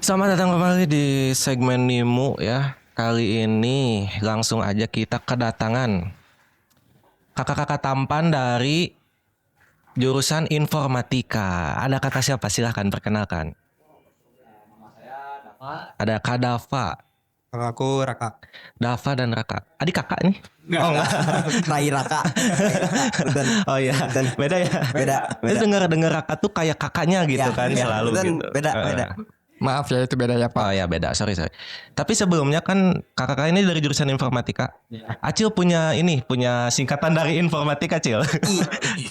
Selamat datang kembali di segmen Nimu ya. Kali ini langsung aja kita kedatangan kakak-kakak tampan dari jurusan informatika. Ada kakak siapa? Silahkan perkenalkan. Ada Kak Dava. Kalau aku Raka. Dava dan Raka. Adik kakak nih? Oh enggak. Rai Raka. Oh iya. Beda ya. Beda. Itu dengar Raka tuh kayak kakaknya gitu kan selalu Punten, gitu. beda. Maaf ya itu beda ya Pak. Oh ya beda, sorry. Tapi sebelumnya kan kakak ini dari jurusan informatika. Acil punya singkatan dari informatika, Cil.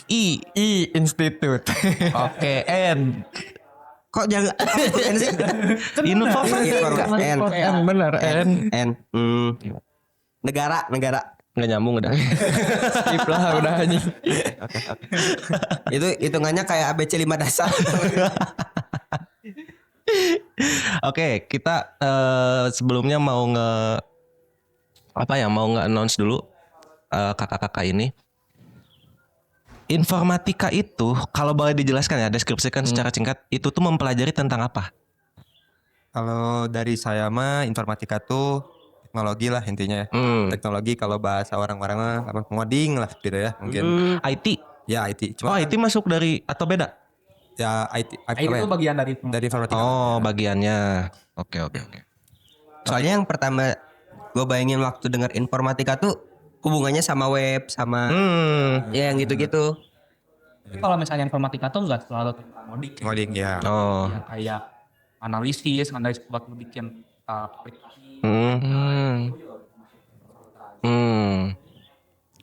I. Institute. Oke, N. Kok jangan N sih? Informatika. N. Bener N. N. Negara. Nggak nyambung udah. Skip lah udah anjing. Itu hitungannya kayak ABC 5 dasar. Oke, kita sebelumnya mau nge-announce dulu kakak-kakak ini. Informatika itu kalau boleh dijelaskan ya, deskripsikan secara singkat, itu tuh mempelajari tentang apa? Kalau dari saya mah informatika tuh teknologi lah intinya ya. Teknologi kalau bahasa orang-orang mah apa ngoding lah gitu ya mungkin. IT. Ya IT. Oh, Cuma IT masuk dari atau beda? ya IT Itu bagian dari informatika. Oh, bagiannya. Oke. Soalnya yang pertama gue bayangin waktu denger informatika tuh hubungannya sama web sama ya yang gitu-gitu. kalau misalnya informatika tuh nggak selalu tentang ngoding ya. Ngoding ya. Oh. Ya, kayak analisis buat bikin aplikasi.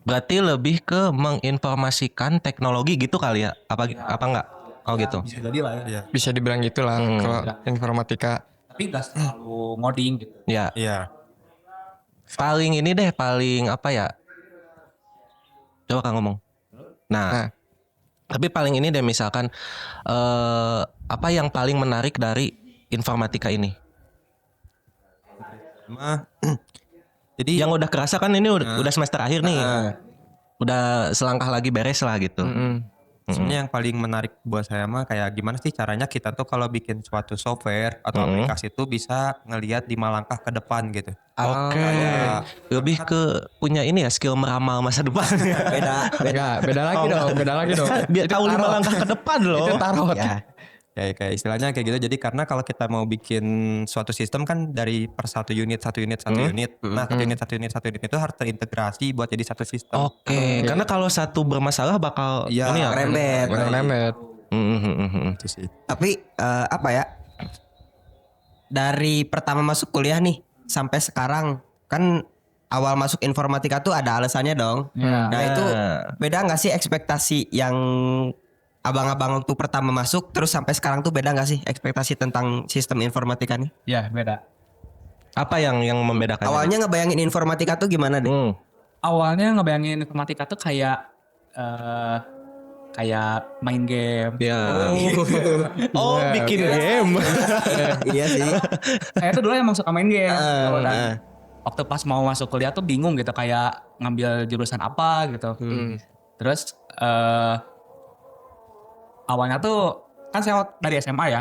Berarti lebih ke menginformasikan teknologi gitu kali ya? Apa enggak? Oh gitu. Bisa jadi lah ya. Ya. Bisa dibilang gitulah kalau informatika. Tapi nggak selalu ngoding gitu. Ya. Iya. Paling apa ya? Coba Kang ngomong. Nah. Tapi paling ini deh misalkan apa yang paling menarik dari informatika ini? Jadi Yang udah kerasa kan ini udah semester akhir nih. Udah selangkah lagi beres lah gitu. sebenarnya yang paling menarik buat saya mah kayak gimana sih caranya kita tuh kalau bikin suatu software atau aplikasi tuh bisa ngelihat 5 langkah ke depan gitu. Oke. Lebih ke punya ini ya skill meramal masa depan. Beda lagi dong. Biar tahu 5 langkah ke depan loh. Itu tarot. Ya. Kayak istilahnya kayak gitu. Jadi karena kalau kita mau bikin suatu sistem kan dari per satu unit. Nah, satu unit itu harus terintegrasi buat jadi satu sistem. Oke. Karena kalau satu bermasalah bakal Iya, ini ya. Rembet. Itu sih. Tapi apa ya? Dari pertama masuk kuliah nih sampai sekarang kan awal masuk informatika tuh ada alasannya dong. Nah itu beda nggak sih ekspektasi yang abang-abang waktu pertama masuk terus sampai sekarang tuh beda nggak sih ekspektasi tentang sistem informatika nih? Ya beda. Apa yang membedakannya? Awalnya ngebayangin informatika tuh gimana deh? Awalnya ngebayangin informatika tuh kayak main game. Ya. Oh, bikin game. Iya sih. Saya tuh dulu emang suka main game. Dan waktu pas mau masuk kuliah tuh bingung gitu kayak ngambil jurusan apa gitu. Terus awalnya tuh kan saya dari SMA ya.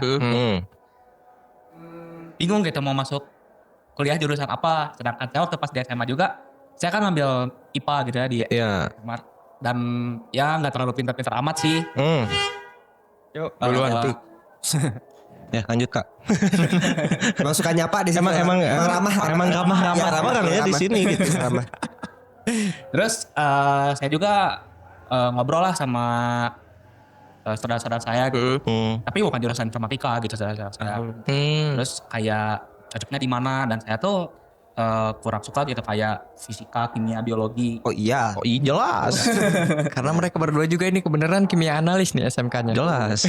Bingung gitu mau masuk kuliah jurusan apa. Sedangkan saya waktu pas di SMA juga saya kan ngambil IPA gitu ya di SMA. Dan ya nggak terlalu pintar-pintar amat sih. Yuk, duluan tuh. Ya lanjut Kak. Emang suka nyapa di sini. Emang ramah Ya, orang ya di sini gitu. Terus saya juga ngobrol lah sama saudara-saudara saya gitu. Tapi bukan jurusan informatika gitu saudara-saudara saya. Terus kayak cocoknya di mana dan saya tuh kurang suka gitu kayak fisika, kimia, biologi. Oh iya. Oh iya jelas. Karena mereka berdua juga ini kebenaran kimia analis nih SMK-nya. Jelas.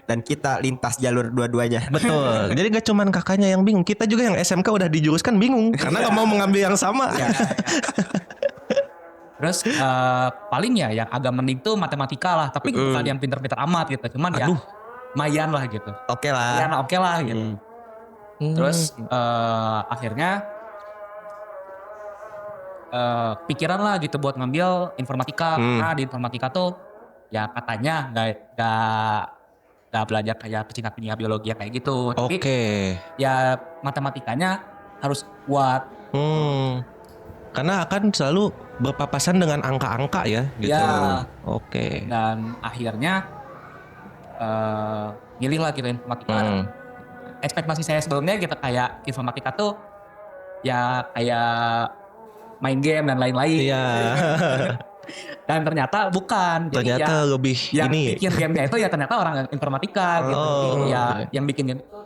Dan kita lintas jalur dua-duanya. Betul. Jadi gak cuman kakaknya yang bingung, kita juga yang SMK udah dijuruskan bingung karena gak mau mengambil yang sama. Terus paling ya yang agak mending tuh matematika lah, tapi bukan yang pinter-pinter amat gitu. Cuman ya lumayan lah gitu. Oke lah. Ya oke lah gitu. Terus akhirnya pikiran lah gitu buat ngambil informatika. Karena di informatika tuh ya katanya nggak nggak belajar kayak fisika kimia biologi kayak gitu. Tapi Oke. ya matematikanya harus kuat. Karena akan selalu berpapasan dengan angka-angka ya gitu. Ya. Oke. Dan akhirnya milih lah gitu informatika. Ekspektasi saya sebelumnya gitu kayak informatika tuh ya kayak main game dan lain-lain. Iya. Dan ternyata bukan. Jadi Ternyata ya, lebih yang ini. bikin gamenya itu ya ternyata orang informatika gitu. Jadi ya yang bikin game itu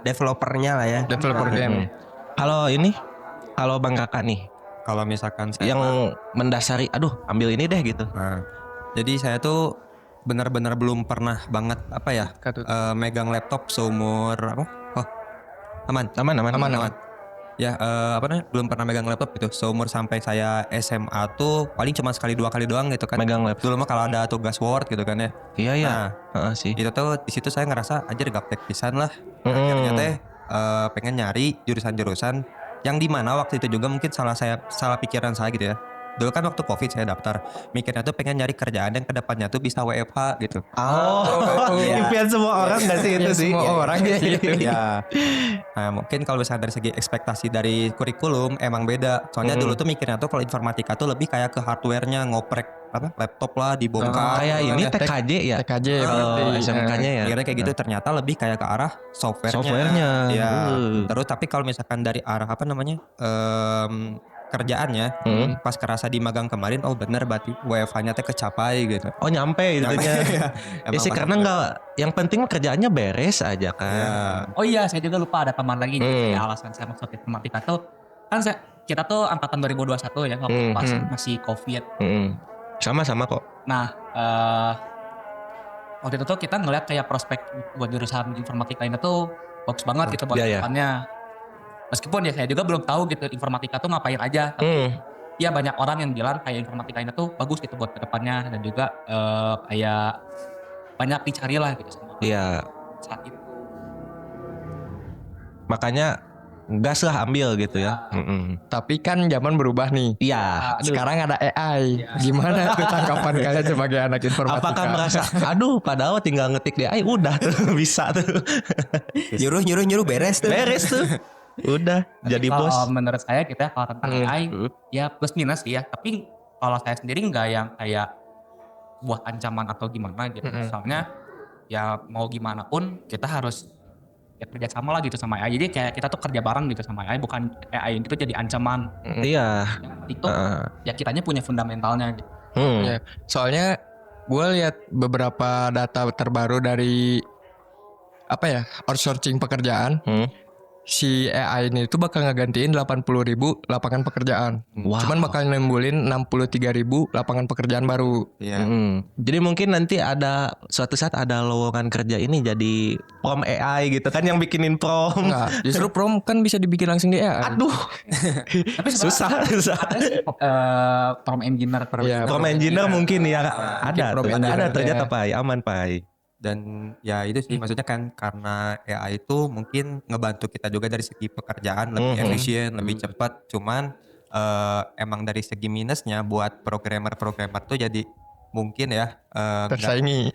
Developernya lah ya. Developer game. Kalau Bang Kakak nih Kalau misalkan saya yang mendasari, aduh ambil ini deh gitu. Nah, jadi saya tuh benar-benar belum pernah banget apa ya megang laptop seumur apa? Oh, aman. Ya apa namanya? Belum pernah megang laptop gitu. Seumur sampai saya SMA tuh paling cuma sekali 2 kali doang gitu kan. Megang laptop. Dulu mah kalau ada tugas Word gitu kan ya. Iya ya. Nah, Sih. itu tuh di situ saya ngerasa aja gaptek pisan lah. Akhirnya teh pengen nyari jurusan-jurusan yang dimana waktu itu juga mungkin salah pikiran saya gitu ya. Dulu kan waktu COVID saya daftar, mikirnya tuh pengen nyari kerjaan yang kedepannya tuh bisa WFH gitu. Impian semua orang gak sih itu sih? Semua orang gitu. Ya. Nah mungkin kalau misalnya dari segi ekspektasi dari kurikulum emang beda. Soalnya dulu tuh mikirnya tuh kalau informatika tuh lebih kayak ke hardware-nya ngoprek apa laptop lah dibongkar. Kayak ini TKJ ya? TKJ Kalau berarti. SMK-nya ya? Mikirnya kayak gitu ternyata lebih kayak ke arah software-nya. Software-nya. Ya. Terus tapi kalau misalkan dari arah apa namanya kerjaannya pas kerasa di magang kemarin oh bener berarti WFH-nya teh kecapai gitu. Oh nyampe itunya. Ya, Ya sih karena nggak, yang penting kerjaannya beres aja kan. ya. Oh iya, saya juga lupa ada teman lagi nih. Kayak alasan saya masuk informatika tuh kan kita tuh angkatan 2021 ya, waktu pas masih COVID. Sama kok. Nah, waktu itu tuh kita ngeliat kayak prospek buat jurusan informatika ini tuh bagus banget gitu buat Iya, iya. depannya. Meskipun ya saya juga belum tahu gitu informatika tuh ngapain aja. Tapi ya banyak orang yang bilang kayak informatika ini tuh bagus gitu buat kedepannya dan juga kayak banyak dicari lah gitu sama Iya. saat itu. Makanya gas lah ambil gitu ya. Tapi kan zaman berubah nih. Iya. Sekarang ada AI. Gimana tuh tanggapan kalian sebagai anak informatika? Apakah merasa, aduh padahal tinggal ngetik di AI udah tuh bisa tuh. Nyuruh beres tuh. Beres tuh. Udah jadi Kalau bos. menurut saya gitu ya kalau tentang AI ya plus minus ya. Tapi kalau saya sendiri nggak yang kayak buat ancaman atau gimana gitu. Soalnya ya mau gimana pun kita harus ya kerja sama lah gitu sama AI. Jadi kayak kita tuh kerja bareng gitu sama AI. Bukan AI itu jadi ancaman. Iya. Itu ya kitanya punya fundamentalnya gitu. Ya, soalnya gue lihat beberapa data terbaru dari apa ya outsourcing pekerjaan. Si AI ini tuh bakal ngegantiin 80.000 lapangan pekerjaan. Wow. Cuman bakal nembulin 63.000 lapangan pekerjaan baru. Iya. Jadi mungkin nanti ada suatu saat ada lowongan kerja ini jadi prom AI gitu kan yang bikinin prom. Enggak, justru prom kan bisa dibikin langsung di AI. Aduh. Tapi susah. Prompt engineer Iya, Prom engineer mungkin ya ada prom tuh. engineer. Ada ternyata Pai, aman Pai. Dan ya itu sih maksudnya kan karena AI itu mungkin ngebantu kita juga dari segi pekerjaan lebih efisien, lebih cepat. Cuman emang dari segi minusnya buat programmer tuh jadi mungkin ya tersaingi.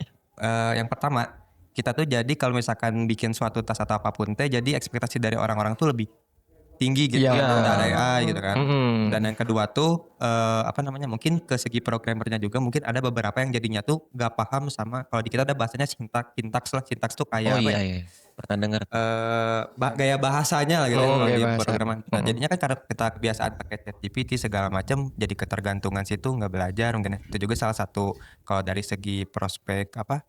yang pertama kita tuh jadi kalau misalkan bikin suatu tas atau apapun teh jadi ekspektasi dari orang-orang tuh lebih tinggi gitu Iya. kan dari AI gitu kan. Dan yang kedua tuh apa namanya mungkin ke segi programmernya juga mungkin ada beberapa yang jadinya tuh gak paham sama kalau di kita ada bahasanya sintaks tuh kayak Oh apa ya? iya. Pernah dengar. Gaya bahasanya lah gitu Oh, kalau gaya di bahasa. programan. Nah, jadinya kan karena kita kebiasaan pakai ChatGPT segala macam jadi ketergantungan situ nggak belajar mungkin itu juga salah satu kalau dari segi prospek apa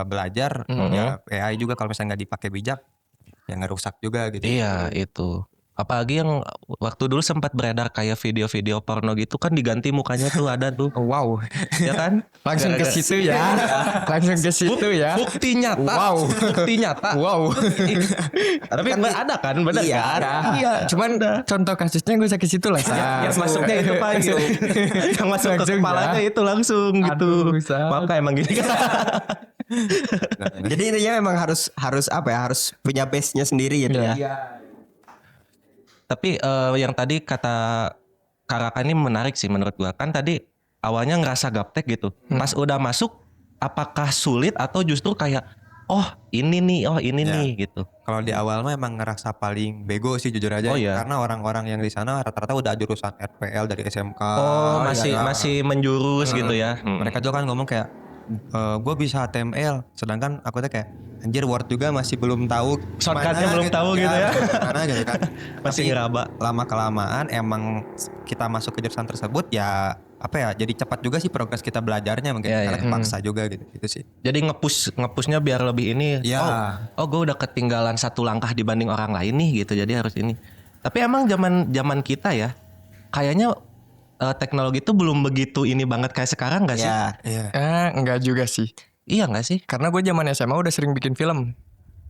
belajar ya AI juga kalau misalnya nggak dipakai bijak ya ngerusak juga gitu. Iya itu. Apalagi yang waktu dulu sempat beredar kayak video-video porno gitu kan diganti mukanya tuh ada tuh. Wow. Ya kan? Langsung ke situ ya. Langsung ke situ ya. Bukti nyata. Wow. Bukti nyata. Wow. Tapi ada kan? Benar Iya. kan? Iya, cuman contoh kasusnya gue usah ke situ lah. Yang masuknya itu Pak gitu. Yang masuk ke Langsung kepalanya ya. itu langsung gitu. Aduh, Sat. Maaf kayak emang gini kan. Jadi intinya memang harus apa ya, harus punya base-nya sendiri gitu ya. Tapi yang tadi kata Kak Raka ini menarik sih menurut gua. Kan tadi awalnya ngerasa gaptek gitu. Pas udah masuk apakah sulit atau justru kayak oh ini nih gitu. Kalau di awal mah emang ngerasa paling bego sih jujur aja. Oh, iya. Karena orang-orang yang di sana rata-rata udah jurusan RPL dari SMK. Oh, masih menjurus gitu ya. Mereka tuh kan ngomong kayak gue bisa HTML, sedangkan aku tuh kayak anjir Word juga masih belum tahu. Shortcutnya belum tahu gitu ya. Gimana gitu kan. Masih Tapi ngeraba. lama kelamaan emang kita masuk ke jurusan tersebut ya apa ya, jadi cepat juga sih progres kita belajarnya mungkin Iya, karena iya. kepaksa juga gitu sih. Jadi ngepushnya biar lebih ini. Iya. Oh gue udah ketinggalan satu langkah dibanding orang lain nih gitu. Jadi harus ini. Tapi emang zaman kita ya, kayaknya teknologi itu belum begitu ini banget kayak sekarang nggak sih? Ya. Iya. Enggak juga sih. Iya nggak sih? Karena gue zaman SMA udah sering bikin film.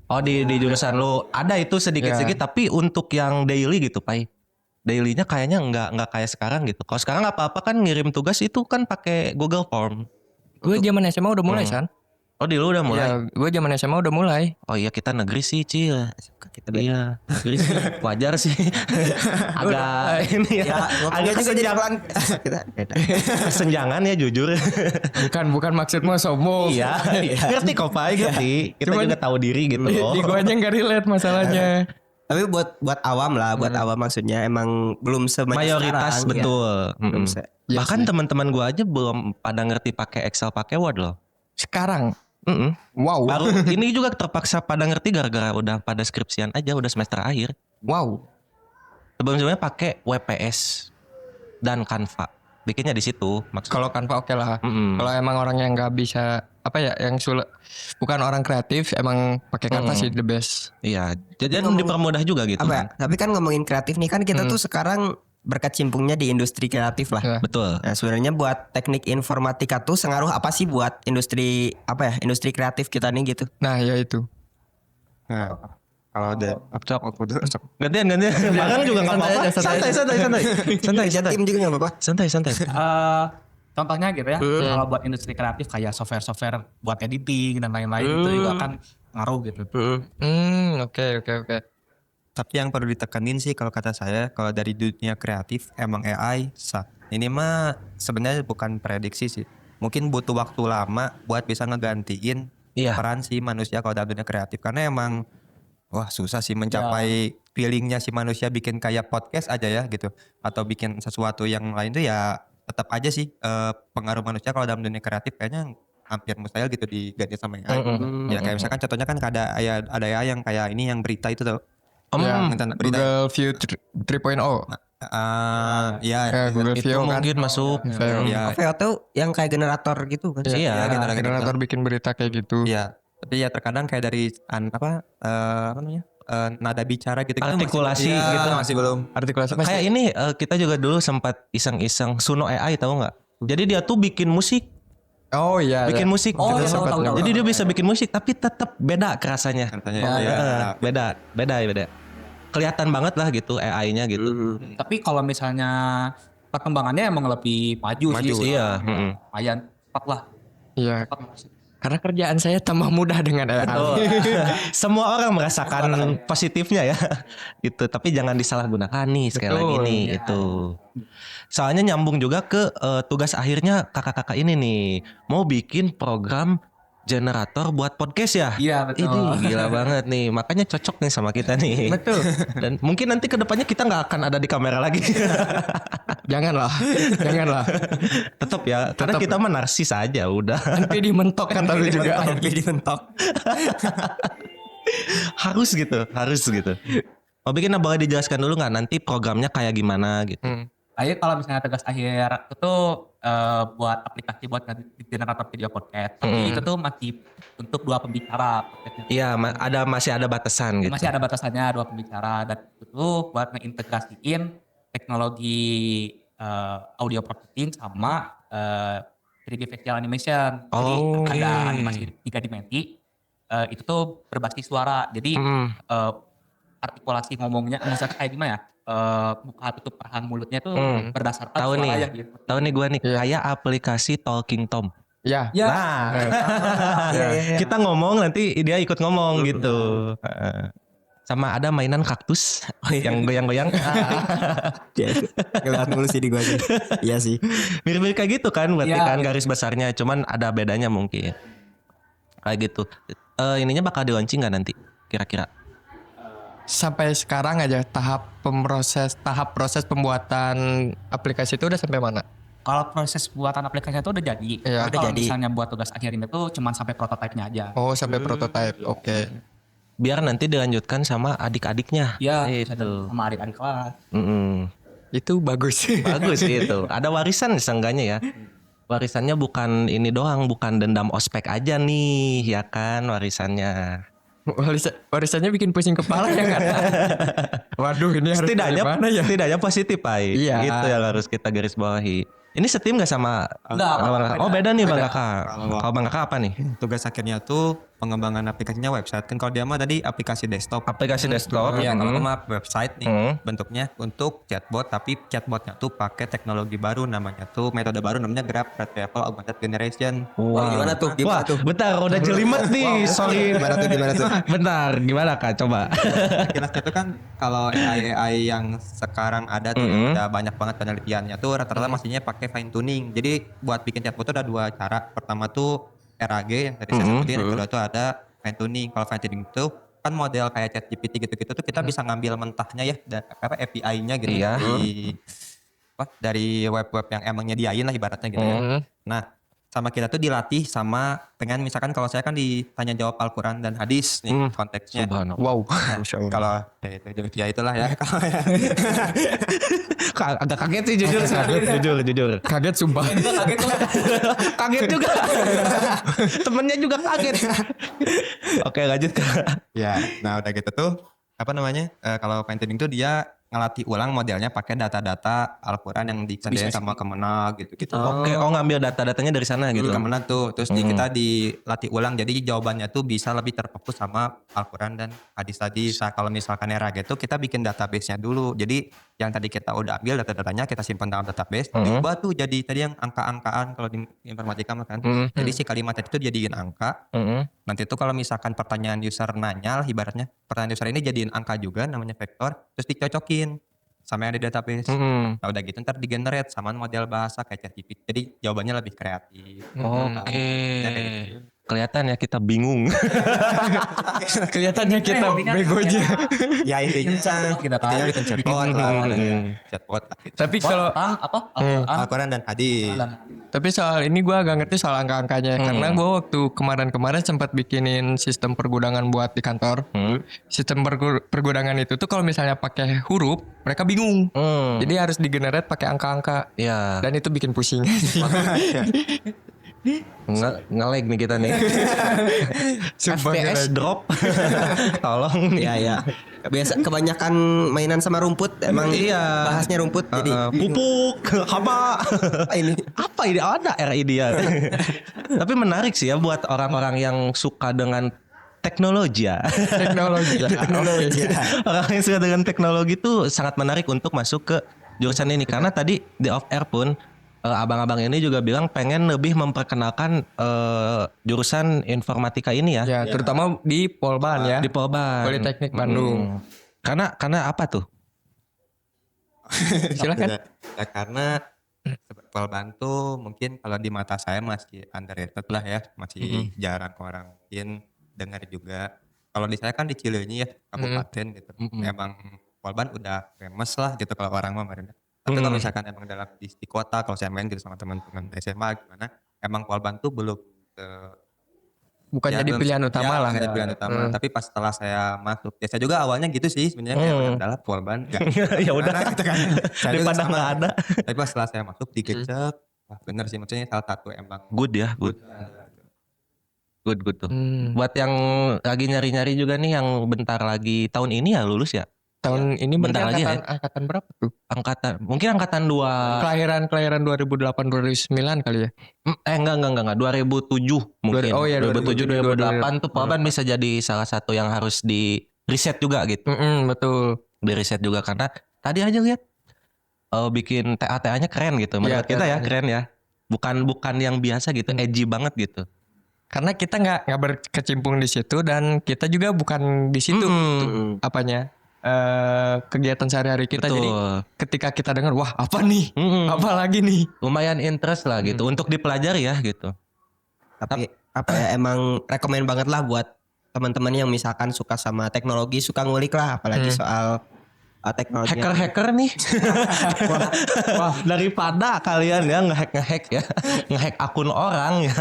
Oh di jurusan lo ada itu sedikit-sedikit, tapi untuk yang daily gitu, Pai. Dailynya kayaknya nggak kayak sekarang gitu. Kalau sekarang apa-apa kan ngirim tugas itu kan pakai Google Form. Gue zaman SMA udah mulai San. Oh di lu udah mulai? Ya, gue zaman SMA udah mulai. Oh iya kita negeri sih Cil. Iya negeri sih. Wajar sih. Agak ini ya. Agak kesenjangan. Kita beda. Kesenjangan ya jujur. Bukan maksudmu sombong. Iya. Ngerti kok Pai, ngerti. Kita Cuman juga tahu diri gitu loh. Di gue aja nggak relate masalahnya. Tapi buat awam lah, buat awam maksudnya emang belum sebanyak Mayoritas sekarang, betul. Ya. Belum Iya Bahkan sih. teman-teman gua aja belum pada ngerti pakai Excel, pakai Word loh. Sekarang. Mm-mm. Wow. Baru ini juga terpaksa pada ngerti gara-gara udah pada skripsian aja, udah semester akhir. Wow. Sebelum-sebelumnya pakai WPS dan Canva. Bikinnya di situ maksudnya. Kalau Canva oke lah. Mm-mm. Kalau emang orang yang nggak bisa apa ya, yang sulit, bukan orang kreatif, emang pakai Canva sih the best. Iya, jadi ngomong- dipermudah juga gitu. Apa ya? kan. Tapi kan ngomongin kreatif nih kan kita tuh sekarang berkecimpungnya di industri kreatif lah. Ya. Betul. Nah sebenarnya buat teknik informatika tuh sengaruh apa sih buat industri apa ya, industri kreatif kita nih gitu? Nah ya itu. Nah, kalau ada Gantian. Bahkan juga nggak apa-apa. Santai. Tim juga nggak apa-apa. Santai. Contohnya gitu ya, kalau buat industri kreatif kayak software buat editing dan lain-lain itu juga kan ngaruh gitu. Oke. Tapi yang perlu ditekanin sih kalau kata saya, kalau dari dunia kreatif emang AI sah. Ini mah sebenarnya bukan prediksi sih. Mungkin butuh waktu lama buat bisa ngegantiin Iya. peran si manusia kalau dalam dunia kreatif. Karena emang wah susah sih mencapai feelingnya si manusia bikin kayak podcast aja ya gitu. Atau bikin sesuatu yang lain tuh ya tetap aja sih pengaruh manusia kalau dalam dunia kreatif kayaknya hampir mustahil gitu diganti sama AI. Ya kayak misalkan contohnya kan ada AI yang kayak ini yang berita itu tuh. Ya, berita. Google View 3.0. Ya, Google Itu View kan. mungkin masuk. ya, VO tuh yang kayak generator gitu kan? Iya, Generator bikin berita kayak gitu. ya. Tapi ya terkadang kayak dari apa namanya nada bicara gitu. Artikulasi gitu. Masih belum. Artikulasi Kayak ini kita juga dulu sempat iseng-iseng Suno AI tahu nggak? Jadi dia tuh bikin musik, Oh iya. bikin musik. Oh, gitu. iya, tahu. Jadi dia bisa bikin musik tapi tetap beda kerasanya. Katanya Beda. Kelihatan banget lah gitu AI-nya gitu. Tapi kalau misalnya perkembangannya emang lebih maju sih. Iya. Lumayan cepat lah. Iya. Karena kerjaan saya tambah mudah dengan AI. Semua orang merasakan positifnya ya. Gitu, tapi jangan disalahgunakan nih sekali lagi nih itu. Soalnya nyambung juga ke tugas akhirnya kakak-kakak ini nih. Mau bikin program generator buat podcast ya. Iya, betul. Ini gila banget nih. Makanya cocok nih sama kita nih. Betul. Dan mungkin nanti kedepannya kita nggak akan ada di kamera lagi. Janganlah. Tetap ya. Karena kita mah narsis aja udah. Nanti dimentok kan tapi juga. Dimentok. harus gitu. Mau bikin boleh dijelaskan dulu nggak nanti programnya kayak gimana gitu. Ayo kalau misalnya tugas akhir itu buat aplikasi buat generator video podcast. Tapi itu tuh masih untuk 2 pembicara podcastnya. Iya, masih ada batasan gitu. Masih ada batasannya 2 pembicara dan itu buat ngeintegrasiin teknologi audio processing sama 3D facial animation. Jadi Oh, ada animasi 3 dimensi. Itu tuh berbasis suara. Jadi artikulasi ngomongnya misalnya kayak gimana ya? Buka tutup perang mulutnya tuh berdasarkan Tahu suara nih. yang gitu. Tahu nih gue nih kayak aplikasi Talking Tom. Ya. Ya. Nah, kita ngomong nanti dia ikut ngomong gitu. Sama ada mainan kaktus yang goyang-goyang. Kelihatan mulu sih di gua aja. Iya sih. Mirip-mirip kayak gitu kan berarti Iya. kan garis besarnya, cuman ada bedanya mungkin. Kayak gitu. Ininya bakal di launching nggak nanti kira-kira? Sampai sekarang aja tahap proses pembuatan aplikasi itu udah sampai mana? Kalau proses buatan aplikasinya itu udah jadi. Iya. Tapi Udah kalau jadi. misalnya buat tugas akhir ini tuh cuman sampai prototipenya aja. Oh, sampai prototype. Oke. Biar nanti dilanjutkan sama adik-adiknya. Iya, Itu. sama adik-adik kelas. Itu bagus. Bagus itu. Ada warisan seenggaknya ya. Warisannya bukan ini doang, bukan dendam ospek aja nih, ya kan warisannya. Warisannya bikin pusing kepala ya kan? Waduh, ini harus Setidaknya, dari mana ya? setidaknya positif, Pai. Iya. Gitu yang harus kita garis bawahi. Ini setim gak sama? Enggak, Oh beda nih Bang Kakak. Kalau Bang Kakak apa nih? Tugas akhirnya tuh pengembangan aplikasinya website. Kan kalau dia mah tadi aplikasi desktop. Aplikasi desktop. Iya, kalau mah website nih Hmm. bentuknya untuk chatbot, tapi chatbotnya tuh pakai teknologi baru, namanya tuh metode baru namanya Graph Retrieval Augmented Generation. Wow. Gimana tuh? Wah, bentar udah jelimet nih. Sorry. Gimana tuh? Bentar, gimana Kak? Coba. Jelasnya tuh kan kalau AI yang sekarang ada tuh udah banyak banget penelitiannya tuh rata-rata masihnya pakai fine tuning. Jadi buat bikin chatbot tuh ada dua cara. Pertama tuh RAG yang tadi saya sebutin, yang kedua tuh ada fine tuning. Kalau fine tuning itu kan model kayak ChatGPT gitu-gitu tuh kita bisa ngambil mentahnya ya API-nya gitu Iya. dari web-web yang emang nyediain lah ibaratnya gitu ya. Nah, sama kita tuh dilatih sama dengan misalkan kalau saya kan ditanya jawab Al-Quran dan hadis nih konteksnya. Subhanallah. Wow. Kalau ya itulah ya. Agak kaget sih jujur. Kaget sumpah. Kaget juga. Temennya juga kaget. Oke lanjut Kak. Ya, nah udah gitu tuh apa namanya? Kalau fine tuning tuh dia ngelatih ulang modelnya pakai data-data Al-Quran yang dikendain sama Kemenag gitu-gitu. Oke, ngambil data-datanya dari sana gitu. Kemenag tuh, terus kita dilatih ulang jadi jawabannya tuh bisa lebih terfokus sama Al-Quran dan hadis tadi. Nah, kalau misalkan RAG itu kita bikin database-nya dulu. Jadi yang tadi kita udah ambil data-datanya kita simpan dalam database, diubah tuh jadi tadi yang angka-angkaan kalau di informatika mah kan. Jadi si kalimat itu jadiin angka. Nanti tuh kalau misalkan pertanyaan user nanya lah ibaratnya pertanyaan user ini jadiin angka juga namanya vektor terus dicocokin sama yang di database. Nah udah gitu ntar di-generate sama model bahasa kayak ChatGPT. Jadi jawabannya lebih kreatif. Oke. Ya, kayak gitu. Kelihatan ya kita bingung. Kelihatannya kita bego aja. Ya intinya Kita tahu. intinya bikin chatbot lah. Chatbot lah. gitu. Tapi kalau Al-Quran dan hadis. Tapi soal ini gue agak ngerti soal angka-angkanya karena gue waktu kemarin sempat bikinin sistem pergudangan buat di kantor. Sistem pergudangan itu tuh kalau misalnya pakai huruf mereka bingung. Jadi harus digenerate pakai angka-angka. Ya. Dan itu bikin pusing. Nge-lag nih kita nih. Sumpah FPS keren. drop. Tolong nih. Ya. Biasa kebanyakan mainan sama rumput emang Iya. bahasnya rumput jadi Pupuk, hama. ini Apa ini? Ada RI dia. Tapi menarik sih ya buat orang-orang yang suka dengan teknologi ya. Teknologi. Orang yang suka dengan teknologi itu sangat menarik untuk masuk ke jurusan ini karena tadi di off air pun abang-abang ini juga bilang pengen lebih memperkenalkan jurusan informatika ini ya. Ya, terutama di Polban ya. Di Polban. Politeknik Bandung. Karena apa tuh? Silakan. Ya karena Polban tuh mungkin kalau di mata saya masih underrated lah ya, masih jarang orang mungkin dengar juga. Kalau di saya kan di Cileunyi ya, kabupaten gitu. Emang Polban udah famous lah gitu kalau orang mah kemarin. Tapi kalau misalkan emang dalam di kota, kalau saya main gitu sama teman-teman SMA gimana, emang Polban tuh belum Bukan ya, jadi belum- pilihan utama ya, lah. bukan jadi pilihan utama. Tapi pas setelah saya masuk, ya saya juga awalnya gitu sih sebenarnya kayak adalah Polban. Ya udah. Gitu kan. Saya juga Daripada sama. nggak ada. Tapi pas setelah saya masuk digecek, wah bener sih maksudnya salah satu emang Good ya, good. Good tuh. Hmm. Buat yang lagi nyari-nyari juga nih yang bentar lagi tahun ini ya lulus ya. Tahun ini Bentar berarti lagi ya. angkatan berapa tuh? Mungkin angkatan 2 Kelahiran 2008 2009 kali ya. enggak 2007 mungkin. Oh iya, 2007 2008 tuh Hmm. Polban bisa jadi salah satu yang harus di riset juga gitu. Betul. Di riset juga karena tadi aja lihat bikin TA-TA-nya keren gitu. Menurut Iya, kita ya TA-nya. keren ya. Bukan yang biasa gitu, edgy banget gitu. Karena kita nggak berkecimpung di situ dan kita juga bukan di situ apanya kegiatan sehari-hari kita. Betul. Jadi ketika kita dengar wah apa nih, apa lagi nih, lumayan interest lah gitu untuk dipelajari ya gitu. Tapi apa ya, emang rekomen banget lah buat teman-teman yang misalkan suka sama teknologi, suka ngulik lah, apalagi soal teknologi. Hacker nih. Wah, daripada kalian ya ngehack ya, ngehack akun orang ya,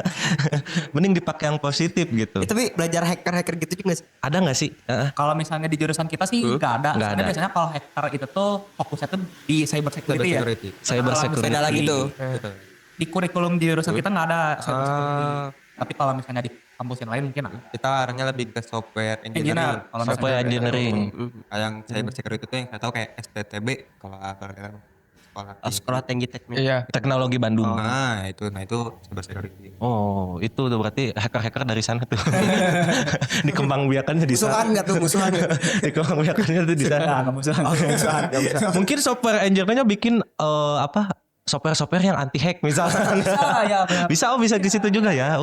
mending dipakai yang positif gitu. Tapi belajar hacker gitu juga sih. Ada nggak sih? Kalau misalnya di jurusan kita sih nggak ada. Nggak Soalnya ada. biasanya kalau hacker itu tuh fokusnya tuh di cyber security ya. Cyber Kalau security. Beda lagi tuh. Di kurikulum di jurusan kita nggak ada cyber security. Tapi kalau misalnya di kampus yang lain mungkin ada. Kita arahnya lebih ke software Engineer. engineering. Kalau Software engineering. Yang cyber security itu yang saya tahu kayak STTB kalau dalam sekolah. Sekolah tinggi teknik. iya. Teknologi Bandung. Nah itu cyber security. Oh, itu tuh berarti hacker-hacker dari sana tuh. Dikembangbiakannya di Musuhan sana. nggak tuh musuhan? Dikembangbiakannya tuh di sana. Mungkin software engineer-nya bikin software-software yang anti hack misalnya. Bisa di situ juga ya.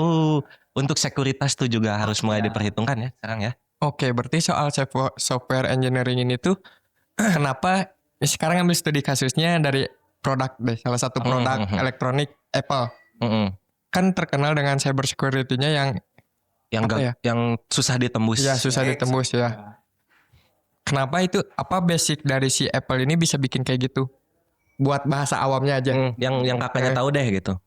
Untuk sekuritas tuh juga harus mulai diperhitungkan ya sekarang ya. Oke, berarti soal software engineering ini tuh kenapa sekarang ambil studi kasusnya dari produk deh, salah satu produk elektronik Apple. Kan terkenal dengan cyber security-nya Yang Apa ya? yang susah ditembus. ya susah ditembus ya. Kenapa itu? Apa basic dari si Apple ini bisa bikin kayak gitu? Buat bahasa awamnya aja. Yang kakaknya tahu deh gitu.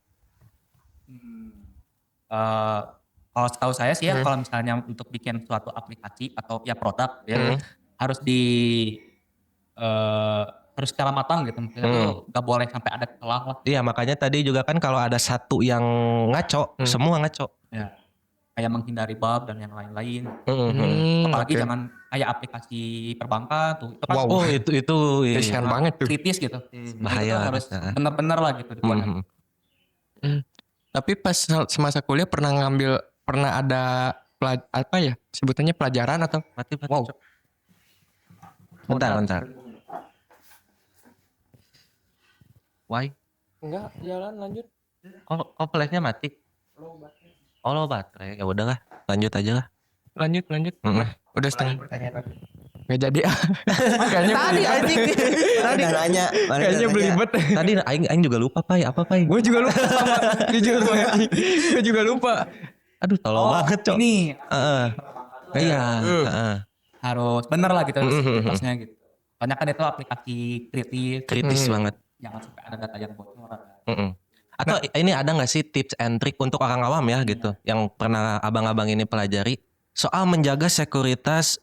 Kalau setahu saya sih ya kalau misalnya untuk bikin suatu aplikasi atau ya produk ya harus harus secara matang gitu. Maksudnya tuh nggak boleh sampai ada celah lah. Iya, makanya tadi juga kan kalau ada satu yang ngaco, semua ngaco. Ya. Kayak menghindari bug dan yang lain-lain. Apalagi oke. jangan kayak aplikasi perbankan tuh. Itu kan Oh, itu Riskan banget tuh. kritis gitu. Bahaya. Itu harus benar-benar lah gitu dibuatnya. Tapi pas semasa kuliah pernah ada apa ya sebutannya pelajaran atau Mati. Bentar. Why? enggak jalan lanjut. Kok flashnya mati? Low baterai. Ya udahlah, lanjut aja lah. Lanjut. Udah setengah. Nggak jadi ah. Kayaknya Tadi anjing. Tadi nanya. kayaknya belibet. Tadi aing juga lupa, Pai. Apa, Pai? Gue juga lupa sama jujur gue juga lupa. Aduh, tolong banget, Cok. Ini Iya, harus bener lah gitu aktivitasnya gitu. Soalnya kan itu aplikasi kritis banget. jangan sampai ada data yang bocor. Atau ini ada nggak sih tips and trick untuk orang awam ya gitu, yang pernah abang-abang ini pelajari soal menjaga sekuritas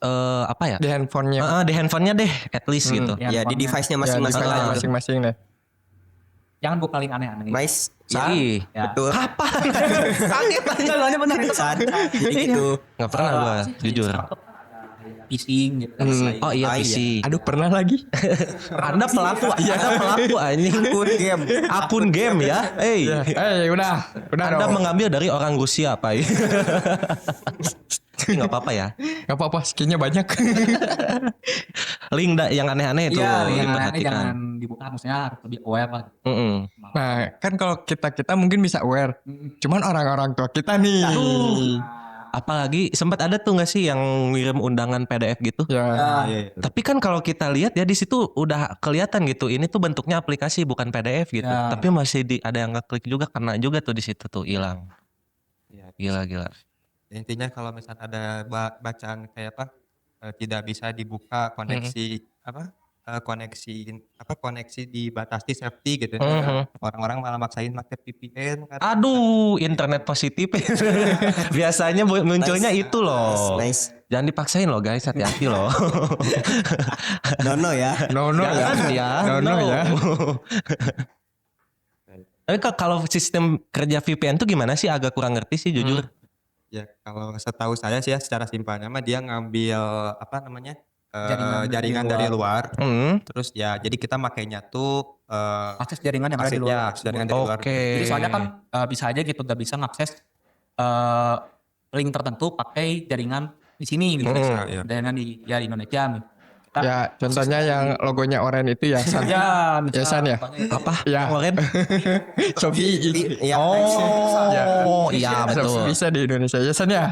apa ya? Di handphonenya. Di handphonenya deh, at least gitu. Ya di device-nya Ya, masing-masing device lah. masing-masing deh. Jangan buka link aneh-aneh. Nice. Ih, Ya. Betul. kapan? Kaget aja. benar itu Saat jadi gitu. Nggak pernah gua, jujur. Phishing gitu. Oh iya, PC. Aduh pernah lagi. Anda pelaku anjing. Akun game ya. Udah Anda dong. mengambil dari orang Rusia, Pak. Nggak apa-apa ya. Gak apa-apa, skinnya banyak. Link yang aneh-aneh itu Iya, yang aneh diperhatikan. jangan dibuka, maksudnya harus lebih aware lah. Nah, kan kalau kita mungkin bisa aware. Cuman orang-orang tua kita nih. Apalagi sempat ada tuh nggak sih yang ngirim undangan PDF gitu? Ya. Tapi kan kalau kita lihat ya di situ udah kelihatan gitu. Ini tuh bentuknya aplikasi bukan PDF gitu. Ya. Tapi masih ada yang ngeklik juga, kena juga tuh di situ tuh hilang. Iya. Gila. Intinya kalau misalnya ada bacaan kayak apa tidak bisa dibuka koneksi koneksi dibatasi safety gitu. Orang-orang malah maksain pakai VPN. Aduh, internet positif. Biasanya munculnya itu loh. Nice. Jangan dipaksain loh guys, hati-hati loh. No ya. No ya. Jangan ya. No ya. Tapi kalau sistem kerja VPN tuh gimana sih? Agak kurang ngerti sih jujur. Ya kalau setahu saya sih ya secara simpelnya mah dia ngambil jaringan dari luar. Terus ya jadi kita makainya tuh Akses jaringan yang ada di luar. jaringan dari luar. Jadi soalnya kan bisa aja gitu gak bisa ngakses link tertentu pakai jaringan di sini gitu. Iya. Jaringan di Indonesia nih. Ya, contohnya yang logonya oranye itu ya San. Ya, Ya San ya. Apa? Ya. Kemarin? Shopee. Iya. Oh, iya Shopee betul. bisa di Indonesia ya San ya.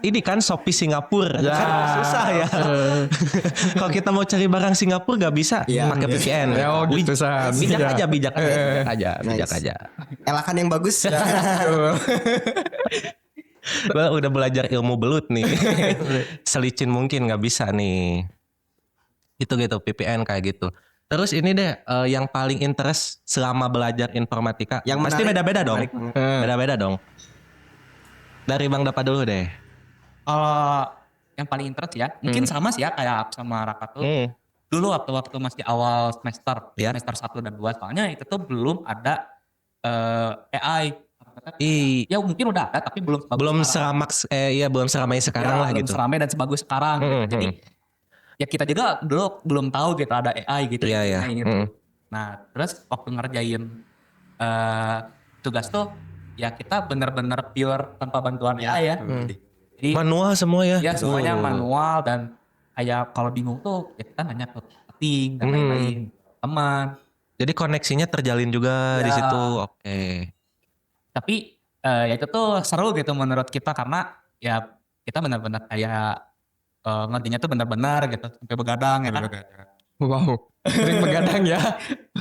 Ini kan Shopee Singapura. Ya. Kan susah ya. Kalau kita mau cari barang Singapura gak bisa pakai VPN. Ya, oh gitu, San. Bijak Ya. aja, bijak aja. Elakan yang bagus. Gua udah belajar ilmu belut nih. Selicin mungkin nggak bisa nih. Itu gitu VPN kayak gitu. Terus ini deh yang paling interest selama belajar informatika. Yang pasti menarik- beda-beda dong. menarik banget. Beda-beda dong. Dari Bang Dapat dulu deh. Kalau yang paling interest ya, mungkin sama sih ya kayak sama Raka tuh. Dulu waktu masih awal semester, Ya. semester 1 dan 2, soalnya itu tuh belum ada AI. Ya mungkin udah ada tapi belum sebagus Belum sekarang. belum seramai sekarang Ya, lah belum gitu. seramai dan sebagus sekarang gitu. Jadi ya kita juga dulu belum tahu gitu ada AI gitu. Iya, iya. Nah, gitu. Nah terus waktu ngerjain tugas tuh ya kita benar-benar pure tanpa bantuan AI ya. Jadi Manual semua ya. ya semuanya manual dan kayak kalau bingung tuh ya kita nanya ke peting dan lain-lain teman. Jadi koneksinya terjalin juga di Ya. situ. Oke. Tapi ya itu tuh seru gitu menurut kita karena ya kita benar-benar kayak ngertinya tuh benar-benar gitu sampai begadang ya kan. Wow. Sering begadang ya.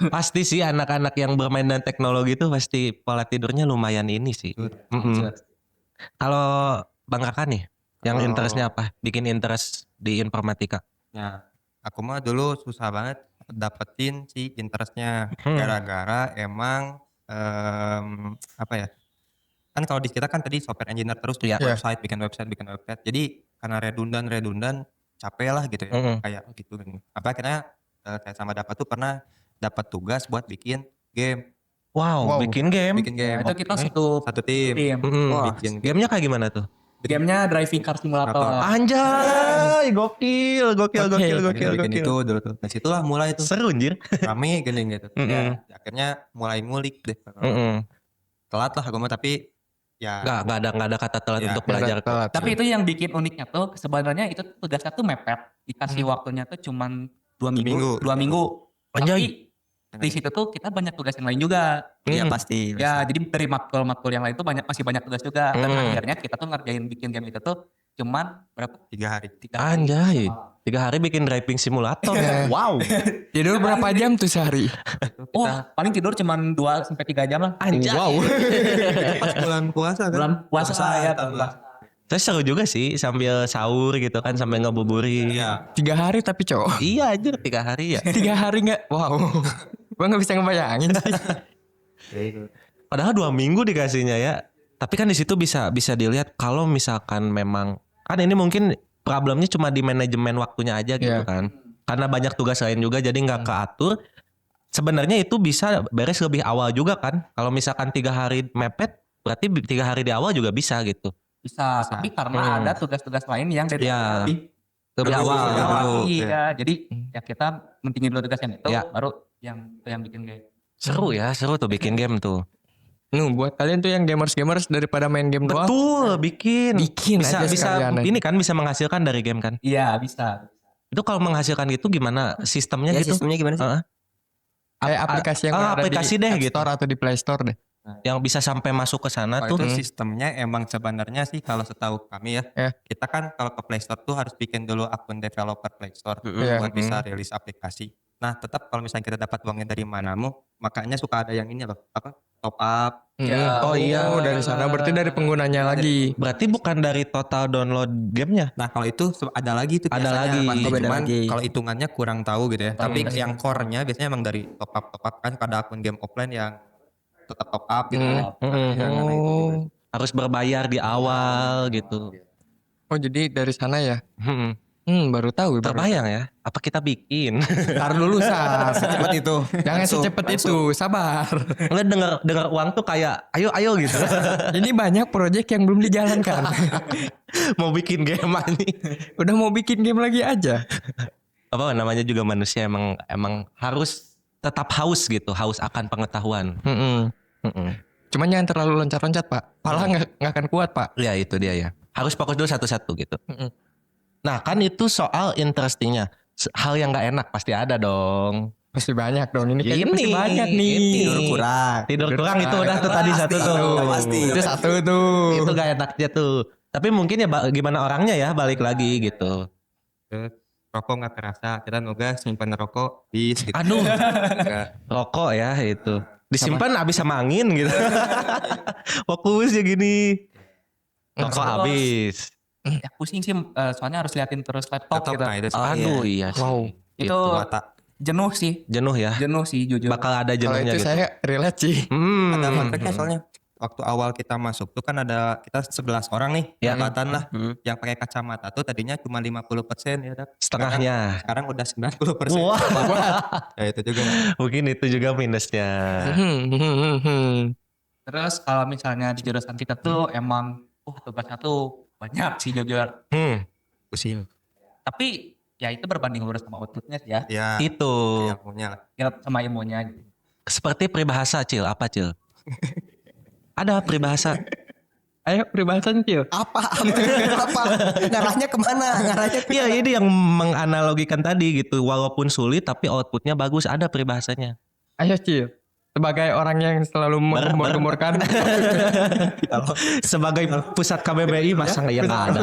Pasti sih anak-anak yang bermain dengan teknologi itu pasti pola tidurnya lumayan ini sih. Kalau Bang Raka nih, yang interestnya apa? Bikin interest di informatika. Ya, aku mah dulu susah banget dapetin si interestnya gara-gara emang apa ya? Kan kalau di kita kan tadi software engineer terus tuh Iya. bikin website. Jadi karena redundan capek lah gitu ya. Kayak gitu kan. Apa akhirnya saya sama Dapat tuh pernah dapat tugas buat bikin game. Wow, bikin game. Ya, itu kita Satu tim. tim. Bikin game. Gamenya kayak gimana tuh? Gamenya driving car simulator. Anjay, gokil. Bikin itu dulu tuh. Nah situlah mulai tuh Seru anjir. rame gini gitu. Ya, akhirnya mulai ngulik deh. Telat lah gue mah tapi ya Nggak ada kata telat Ya, untuk belajar. Telat. Tapi itu yang bikin uniknya tuh sebenarnya itu tugasnya tuh mepet. Dikasih waktunya tuh cuman 2 minggu. 2 minggu. Anjay. Tapi di situ tuh kita banyak tugas yang lain juga. Iya pasti. Ya jadi dari matkul yang lain tuh masih banyak tugas juga. Dan akhirnya kita tuh ngerjain bikin game itu tuh cuman berapa? 3 hari. 3 hari. Anjay. 3 hari bikin driving simulator. Wow. Tidur berapa jam tuh sehari? Oh paling tidur cuman 2-3 jam lah. Anjay. Wow. Pas bulan puasa kan. Bulan puasa ya. Terus seru juga sih sambil sahur gitu kan sambil ngebuburit. Iya. 3 hari tapi cowok. Iya aja 3 hari ya. 3 hari nggak? Wow. Gua nggak bisa ngebayangin sih. Padahal 2 minggu dikasihnya ya. Tapi kan di situ bisa dilihat kalau misalkan memang kan ini mungkin problemnya cuma di manajemen waktunya aja gitu Iya. kan. Karena banyak tugas lain juga jadi nggak keatur. Sebenarnya itu bisa beres lebih awal juga kan. Kalau misalkan 3 hari mepet berarti 3 hari di awal juga bisa gitu. Bisa. Tapi karena ada tugas-tugas lain yang dari Ya. lebih Lebih awal. Iya. Jadi ya kita mentingin dulu tugas yang itu Ya. baru yang bikin game. Seru tuh bikin game tuh. Buat kalian tuh yang gamers dari main game doang. Betul, bikin Bikin aja bisa sekalian. ini kan bisa menghasilkan dari game kan. Iya bisa. Itu kalau menghasilkan gitu gimana sistemnya Ya gitu? sistemnya gimana sih? Heeh. Kayak aplikasi yang ada aplikasi di deh App gitu. Store atau di Play Store deh. Yang bisa sampai masuk ke sana Kalau tuh. itu sistemnya emang sebenarnya sih kalau setahu kami ya, Ya. kita kan kalau ke Play Store tuh harus bikin dulu akun developer Play Store Iya. buat bisa rilis aplikasi. Nah tetap kalau misalnya kita dapat uangnya dari manamu, makanya suka ada yang ini loh, apa top up. Ya. Oh iya. Dari sana berarti dari penggunanya lagi. Berarti bukan dari total download gamenya. Nah kalau itu ada lagi tuh Ada biasanya, lagi. pasti. Oh, beda Cuman lagi. kalau hitungannya kurang tahu gitu ya. Tapi yang core-nya biasanya emang dari top up kan pada akun game offline yang tetap top up gitu. Oh. Harus berbayar di awal gitu. Oh jadi dari sana ya? Baru tahu. Terbayang ya? Apa kita bikin? Ntar dulu Sar. Cepat itu. Jangan secepat itu, sabar. Nggak dengar uang tuh kayak ayo gitu. Ini banyak proyek yang belum dijalankan. Mau bikin game nih. Udah mau bikin game lagi aja. Apa namanya juga manusia emang harus tetap haus gitu, haus akan pengetahuan. Cuman jangan terlalu loncat-loncat Pak. Pala nggak akan kuat Pak. Ya itu dia ya. Harus fokus dulu satu-satu gitu. Nah kan itu soal interestingnya. hal yang nggak enak pasti ada dong. Pasti banyak dong. Ini kayaknya Ini, pasti banyak nih. Tidur kurang. Tidur kurang itu udah tuh tadi satu tuh. Pasti. Itu satu tuh. Itu gak enaknya tuh. Tapi mungkin ya gimana orangnya ya balik lagi gitu. Terus rokok nggak terasa, kita nugas simpan rokok di sekitar. Aduh, Nggak. rokok ya itu. Disimpan habis sama angin gitu. Fokus ya gini. Rokok habis. Ya pusing sih, soalnya harus liatin terus laptop Laptop, gitu. nah itu Aduh iya sih. Wow. Itu mata. jenuh sih. Jenuh ya. Jenuh sih jujur. Bakal ada Kalau jenuhnya itu gitu. saya relate sih. Ada fun fact-nya soalnya. Waktu awal kita masuk tuh kan ada kita 11 orang nih, Ya. angkatan lah. Yang pakai kacamata tuh tadinya cuma 50% ya, Dak. Setengahnya. Sekarang udah 90%. Wah, Ya itu juga. mungkin itu juga minusnya. Terus kalau misalnya di jurusan kita tuh emang tugasnya tuh banyak sih jujur. Pusing. Tapi ya itu berbanding lurus sama outputnya sih ya. Ya. Itu Ya punya lah. Ya sama ilmunya gitu. seperti peribahasa Cil. Apa Cil? Ada peribahasa. Ayo peribahasan Cil. Apa? Ngarahnya kemana? Ngarahnya Iya ini yang menganalogikan tadi gitu. Walaupun sulit tapi outputnya bagus. Ada peribahasanya. Ayo Cil. Sebagai orang yang selalu menggemur-gemurkan. Sebagai pusat KBBI masa nggak ya nggak ada.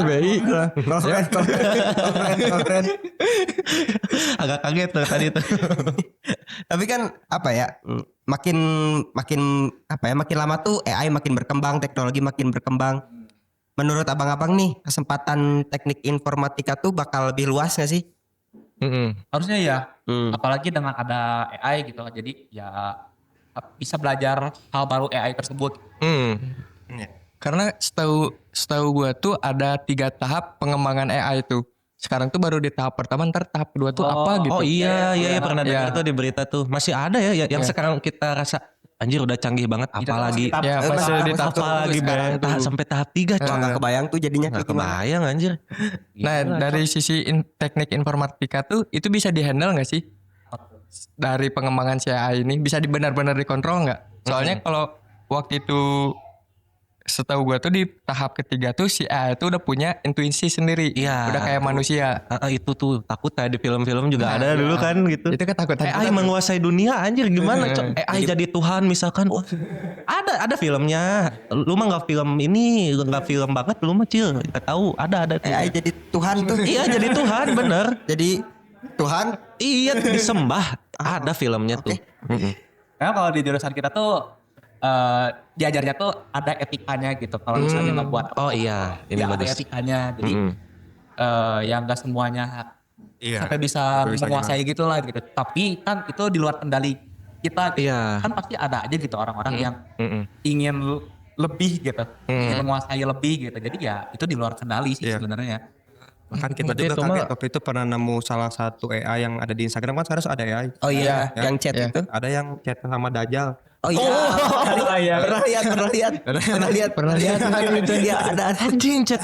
keren. Agak kaget tuh tadi tuh. Tapi kan apa ya? Makin apa ya? Makin lama tuh AI makin berkembang, teknologi makin berkembang. Menurut abang-abang nih, kesempatan teknik informatika tuh bakal lebih luas gak sih? Harusnya ya. Apalagi dengan ada AI gitu. Jadi ya bisa belajar hal baru AI tersebut. Ya. Karena setahu gua tuh ada 3 tahap pengembangan AI itu. Sekarang tuh baru di tahap pertama, ntar tahap kedua tuh apa gitu. Oh iya pernah Iya. dengar tuh di berita tuh. Masih ada ya yang sekarang kita rasa anjir udah canggih banget apalagi Ya masih di tahap apalagi sekarang tuh. sampai tahap 3 Wah, nggak kebayang tuh jadinya Nggak kayak gimana. kebayang anjir. Nah dari sisi teknik informatika tuh itu bisa dihandle nggak sih? Dari pengembangan si AI ini bisa benar-benar dikontrol nggak? Soalnya kalau waktu itu setahu gua tuh di tahap ketiga tuh si AI itu udah punya intuisi sendiri. Iya. Udah kayak manusia. Itu tuh takut kayak di film-film juga ada dulu kan gitu. Itu ketakutan. AI menguasai dunia anjir gimana Cok? AI jadi Tuhan misalkan. Wah, ada filmnya. Lu mah nggak film ini, nggak film banget lu mah Cil. Nggak tahu, ada. AI jadi Tuhan tuh. Iya jadi Tuhan bener. Jadi Tuhan. Iya disembah. Ada filmnya tuh. Karena kalau di jurusan kita tuh diajarnya tuh ada etikanya gitu. Kalau misalnya nggak buat Oh iya, ini ya ada bagus. etikanya. Jadi yang nggak semuanya Iya. sampai bisa menguasai gitu lah gitu. Tapi kan itu di luar kendali kita. Gitu. Iya. Kan pasti ada aja gitu orang-orang yang ingin lebih gitu, ingin menguasai lebih gitu. Jadi ya itu di luar kendali sih Iya. sebenarnya. Bahkan kita juga kaget waktu itu pernah nemu salah satu AI yang ada di Instagram kan seharusnya ada AI. Oh iya, Ya. yang chat Iya. itu. Ada yang chat sama Dajjal. Oh iya. Pernah lihat. Itu dia ada. Anjing chat.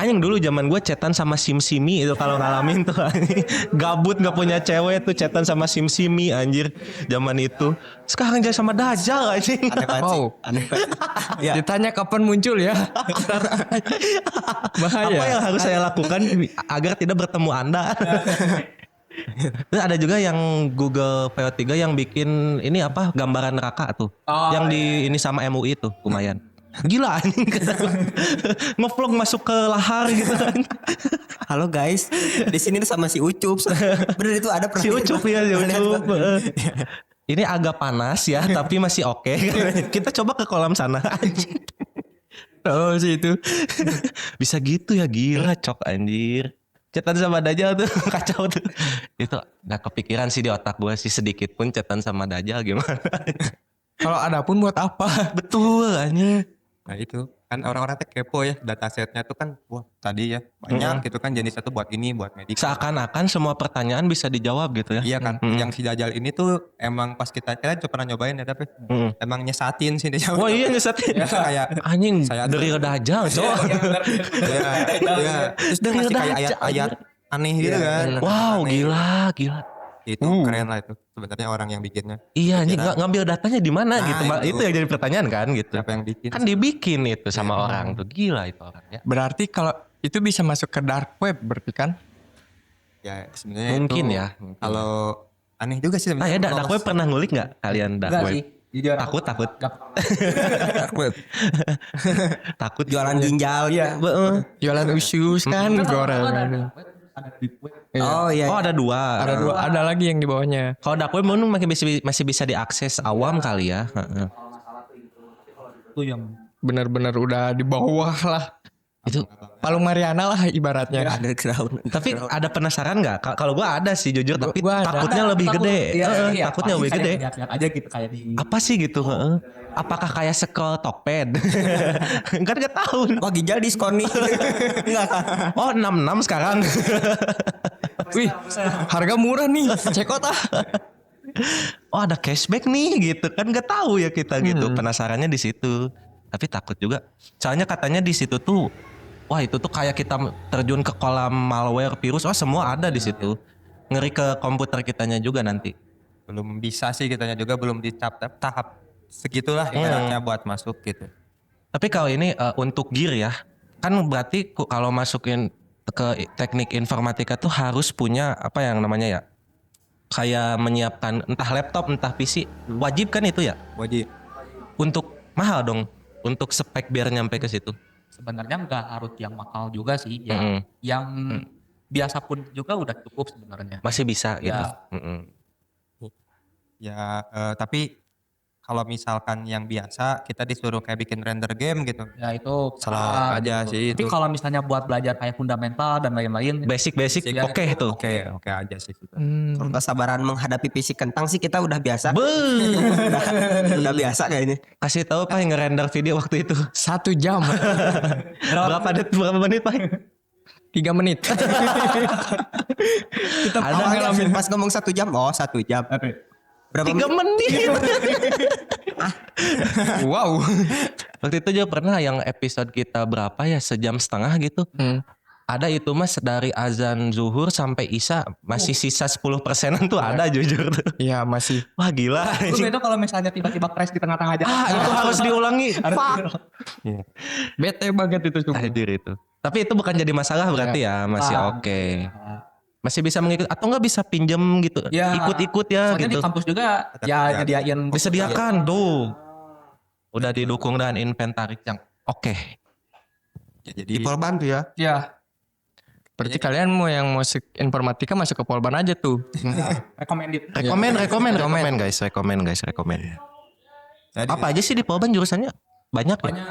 Anjing dulu zaman gue chatan sama Simsimi itu kalau ngalamin tuh anjing. Gabut nggak punya cewek tuh chatan sama Simsimi anjir zaman itu. Sekarang jadi sama Dajjal anjing. Aneh banget sih. Wow. Aneh banget. Ya. Ditanya kapan muncul ya? Bahaya. Apa yang harus saya lakukan agar tidak bertemu Anda? Terus ada juga yang Google VO3 yang bikin ini apa gambaran neraka tuh. Yang di ini sama MUI tuh lumayan. Gila anjing ngevlog masuk ke lahar gitu kan. Halo guys, di sini tuh sama si Ucup. Bener itu ada pernah. Si Ucup ya, si Pernah lihat, Ucup. Bang. Ini agak panas ya, tapi masih oke. Kita coba ke kolam sana. Anjing. Oh sih itu. Bisa gitu ya gila cok anjir. Cetan sama Dajjal tuh kacau tuh. Itu gak kepikiran sih di otak gue sih sedikit pun cetan sama Dajjal gimana. Kalau ada pun buat apa? Betul anjir. Nah itu kan orang-orang teh kepo ya, datasetnya tuh kan wah tadi ya banyak gitu kan jenis satu buat ini buat medik. Seakan-akan semua pertanyaan bisa dijawab gitu ya. Iya kan, yang si Dajjal ini tuh emang pas kita pernah nyobain ya tapi emang nyesatin sih dia. Oh iya nyesatin. Ya, kayak Anjing Saya dari Dajjal cok. ya, terus dia Dari ngasih kayak Dajjal, ayat-ayat aneh gitu kan. Wow Aneh. gila. Itu keren lah itu sebenarnya orang yang bikinnya. Iya anjing ngambil datanya di mana Nah, gitu. Itu yang jadi pertanyaan kan gitu. Siapa yang bikin? Kan dibikin itu sama orang tuh gila itu orang ya. Berarti kalau itu bisa masuk ke dark web berarti kan? Ya sebenarnya Mungkin itu ya. kalau aneh juga sih. Ah ya, dak gue pernah ngulik nggak kalian dak Enggak gue? sih. Jujur aku Takut. Takut Jualan ginjal. Iya. Jualan usus kan goreng. Ada deep web. Oh iya. Oh ada dua. Ada dua, ada lagi yang di bawahnya. Kalau dark web mungkin masih bisa diakses awam kali ya. Heeh. Itu yang Benar-benar udah di bawah lah. Itu. Palung Mariana lah ibaratnya. Underground. Tapi ada penasaran nggak? Kalau gue ada sih jujur, tapi Gua ada. takutnya lebih gede. Iya, Takutnya lebih gede. Lihat aja gitu kayak di Apa sih gitu? Heeh. Apakah kayak scroll Tokped? Kan nggak tahu. Wah ginjal diskon nih. Enggak. Oh 66 sekarang. Wih, harga murah nih. Cekot ah. Oh ada cashback nih gitu kan nggak tahu ya kita gitu. Penasarannya di situ. Tapi takut juga. Soalnya katanya di situ tuh, wah itu tuh kayak kita terjun ke kolam malware, virus, oh semua ada di situ. Ngeri ke komputer kitanya juga nanti. belum bisa sih kitanya juga belum di tahap segitulah ibaratnya buat masuk gitu. Tapi kalau ini untuk gear ya, kan berarti kalau masukin ke teknik informatika tuh harus punya apa yang namanya ya, kayak menyiapkan entah laptop entah PC, wajib kan itu ya? Wajib. Untuk mahal dong, untuk spek biar nyampe ke situ. sebenarnya nggak harus yang mahal juga sih ya. Mm-mm. Yang biasa pun juga udah cukup sebenarnya. Masih bisa gitu. Ya. Mm-mm. Ya tapi kalau misalkan yang biasa kita disuruh kayak bikin render game gitu. Ya itu Salah aja gitu. sih Tapi itu. kalau misalnya buat belajar kayak fundamental dan lain-lain, Basic Ya, oke tuh. Oke aja sih. Kalau kesabaran menghadapi fisik kentang sih kita udah biasa. Beuh. Udah biasa kayaknya. Kasih tahu Pak yang ngerender video waktu itu. 1 jam. Berapa menit Pak? 3 menit. Kita awalnya pas ngomong 1 jam, oh 1 jam. Berapa 3 menit. Wow. Waktu itu juga pernah yang episode kita berapa ya, 1,5 jam gitu. Ada itu mas dari azan zuhur sampai isya masih sisa 10%-an tuh ada jujur tuh. Iya masih. Wah gila. itu kalau misalnya tiba-tiba crash di tengah-tengah aja. Itu harus diulangi. Fuck. Bete banget itu semua. Hadir itu. Tapi itu bukan jadi masalah berarti ya, masih oke. Masih bisa mengikuti atau enggak bisa pinjam gitu. Ya, Ikut-ikut ya soalnya gitu. di kampus juga ya nyediain Disediakan tuh. Udah didukung dengan inventaris yang oke. Ya, jadi di Polban tuh ya? ya Berarti kalian mau yang masuk informatika masuk ke Polban aja tuh. recommended. Rekomen guys. Jadi, Apa aja sih di Polban jurusannya? Banyak ya? Pokoknya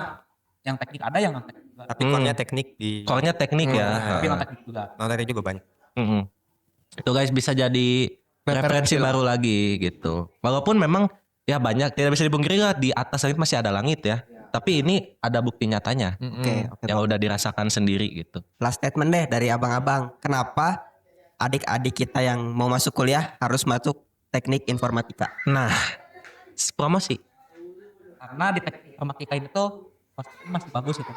yang teknik ada yang non teknik juga. tapi core-nya teknik di Core-nya teknik ya. Tapi non teknik juga. non-teknik juga banyak. Mm-mm. Itu guys bisa jadi referensi baru lagi gitu. Walaupun memang ya banyak tidak bisa dipungkiri lah di atas langit masih ada langit ya. Tapi ini ada bukti nyatanya Oke. yang udah dirasakan sendiri gitu. Last statement deh dari abang-abang. Kenapa adik-adik kita yang mau masuk kuliah harus masuk teknik informatika? Nah, promosi Karena di teknik informatika ini tuh masih bagus itu.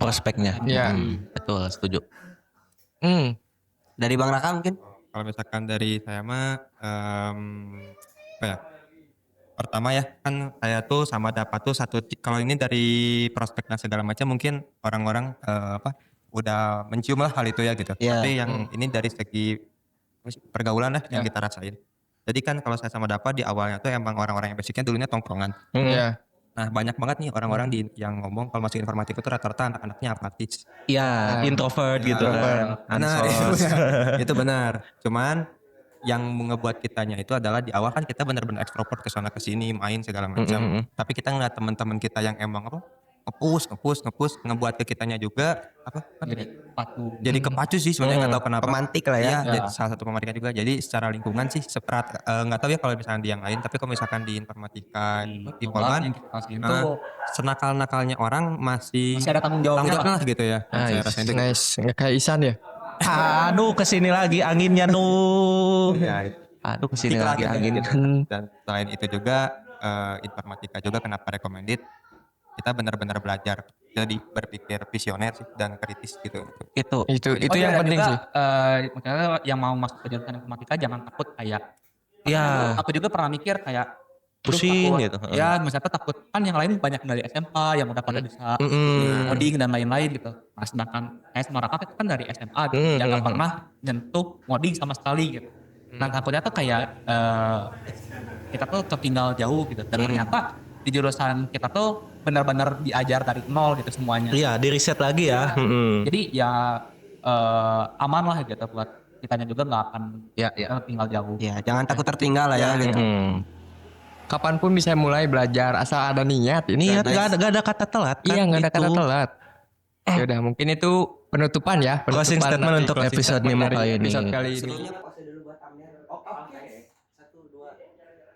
prospeknya. Iya. Betul, setuju. Dari Bang Raka mungkin? Kalau misalkan dari saya mah apa ya? Pertama ya kan saya tuh sama dapat tuh kalau ini dari prospek dan segala macam mungkin orang-orang udah mencium lah hal itu ya gitu. Iya. Tapi yang ini dari segi pergaulan lah yang kita rasain. Jadi kan kalau saya sama dapat di awalnya tuh emang orang-orang yang basicnya dulunya tongkrongan. Iya. Nah banyak banget nih orang-orang yang ngomong kalau masuk informatika itu rata-rata anak-anaknya apatis. Iya, introvert gitu kan. Benar, Ansos. itu benar. Cuman yang ngebuat kitanya itu adalah di awal kan kita benar-benar ekstrovert ke sana ke sini main segala macam. Tapi kita ngeliat teman-teman kita yang emang ngepush ngebuat ke kitanya juga Jadi patu. jadi kepacu sih sebenarnya nggak tahu kenapa. Pemantik lah ya. Iya, jadi salah satu pemantikan juga. Jadi secara lingkungan sih seperat nggak tahu ya kalau misalnya di yang lain. Tapi kalau misalkan di informatika di Polban, yang kita kasihin tuh senakal-nakalnya orang masih masih ada tanggung jawabnya. lah gitu ya. Saya rasain itu. Nice. Nggak kayak Isan ya. Aduh, kesini lagi anginnya tuh. Ya, itu. Aduh, kesini Dikit lagi lah, anginnya. Dan selain itu juga informatika juga kenapa recommended, kita benar-benar belajar jadi berpikir visioner sih dan kritis gitu. Itu. Itu iya, yang dan penting juga, sih. Maksudnya yang mau masuk ke jurusan informatika jangan takut kayak. Ya. Aku juga pernah mikir kayak pusing takut, gitu. Ya misalnya takut kan yang lain banyak dari SMA yang udah pada bisa coding dan lain-lain gitu. Nah, sedangkan saya sama Raka kan dari SMA gitu, yang gak pernah nyentuh coding sama sekali gitu. Nah takutnya tuh kayak kita tuh tertinggal jauh gitu. Dan ternyata di jurusan kita tuh benar-benar diajar dari nol gitu semuanya. Iya, di riset lagi ya. Jadi ya aman lah gitu buat kitanya juga nggak akan tinggal jauh. Ya, jangan takut tertinggal lah ya gitu. Kapanpun bisa mulai belajar asal ada niat. Itu Niat aja. gak ada kata telat kan. Iya nggak ada kata Itu. telat. Ya udah mungkin itu penutupan ya. Closing Penutupan statement nanti, untuk closing episode statement Nemo dari kali ini. episode kali ini. Sebelumnya pose dulu buat thumbnail. Oke. 1, 2.